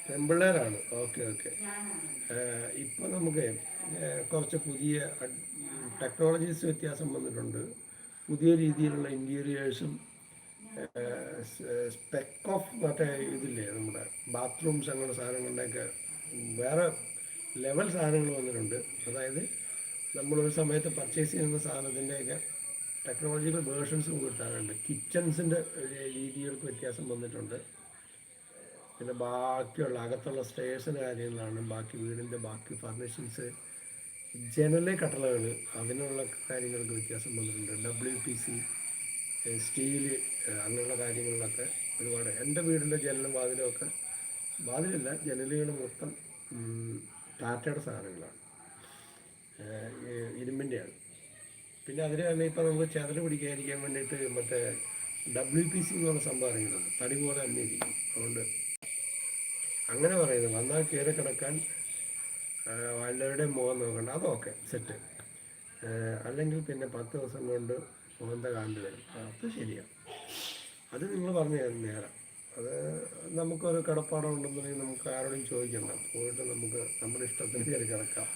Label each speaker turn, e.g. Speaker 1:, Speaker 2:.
Speaker 1: പെൺപിള്ളേരാണ്. Okay okay. ഇപ്പം നമുക്ക് കുറച്ച് പുതിയ ടെക്നോളജീസ് വ്യത്യാസം വന്നിട്ടുണ്ട്. പുതിയ രീതിയിലുള്ള ഇൻറ്റീരിയേഴ്സും സ്പെക്ക് ഓഫ് മറ്റേ ഇതില്ലേ നമ്മുടെ ബാത്റൂംസ് അങ്ങനെ സാധനങ്ങളുടെയൊക്കെ വേറെ ലെവൽ സാധനങ്ങൾ വന്നിട്ടുണ്ട്. അതായത് നമ്മളൊരു സമയത്ത് പർച്ചേസ് ചെയ്യുന്ന സാധനത്തിൻ്റെയൊക്കെ ടെക്നോളജിക്കൽ വേർഷൻസും കിട്ടാറുണ്ട്. കിച്ചൺസിൻ്റെ രീതികൾക്ക് വ്യത്യാസം വന്നിട്ടുണ്ട്. പിന്നെ ബാക്കിയുള്ള അകത്തുള്ള സ്റ്റേഴ്സിൻ്റെ കാര്യങ്ങളാണ്, ബാക്കി വീടിൻ്റെ ബാക്കി ഫർണിഷിങ്സ്, ജനല് കട്ടളകൾ, അതിനുള്ള കാര്യങ്ങൾക്ക് വ്യത്യാസം വന്നിട്ടുണ്ട്. WPC, സ്റ്റീല്, അങ്ങനെയുള്ള കാര്യങ്ങളിലൊക്കെ ഒരുപാട്. എൻ്റെ വീടിൻ്റെ ജനലും വാതിലുമൊക്കെ, വാതിലല്ല ജനലുകൾ മൊത്തം ടാറ്റയുടെ സാധനങ്ങളാണ്, ഇരുമ്പിൻ്റെയാണ്. പിന്നെ അതിന് തന്നെ ഇപ്പം നമുക്ക് ചെതല് പിടിക്കാതിരിക്കാൻ വേണ്ടിയിട്ട് മറ്റേ WPC എന്ന് പറഞ്ഞ സംഭവം ഇറങ്ങിയിട്ടുണ്ട്. തടി പോലെ തന്നെ ഇരിക്കും. അതുകൊണ്ട് അങ്ങനെ പറയുന്നത് വന്നാൽ കയറി കിടക്കാൻ വല്ലവരുടെയും മുഖം നോക്കണ്ട, അതൊക്കെ സെറ്റ്. അല്ലെങ്കിൽ പിന്നെ 10 ദിവസം കൊണ്ട് മോന്ത കാണ്ട് വരും. അത് ശരിയാണ്. അത് നിങ്ങൾ പറഞ്ഞു നേരം. അത് നമുക്കൊരു കടപ്പാടം ഉണ്ടെന്നുണ്ടെങ്കിൽ നമുക്ക് ആരോടും ചോദിക്കണ്ട, പോയിട്ട് നമുക്ക് നമ്മുടെ ഇഷ്ടത്തിന് കയറി കിടക്കാം.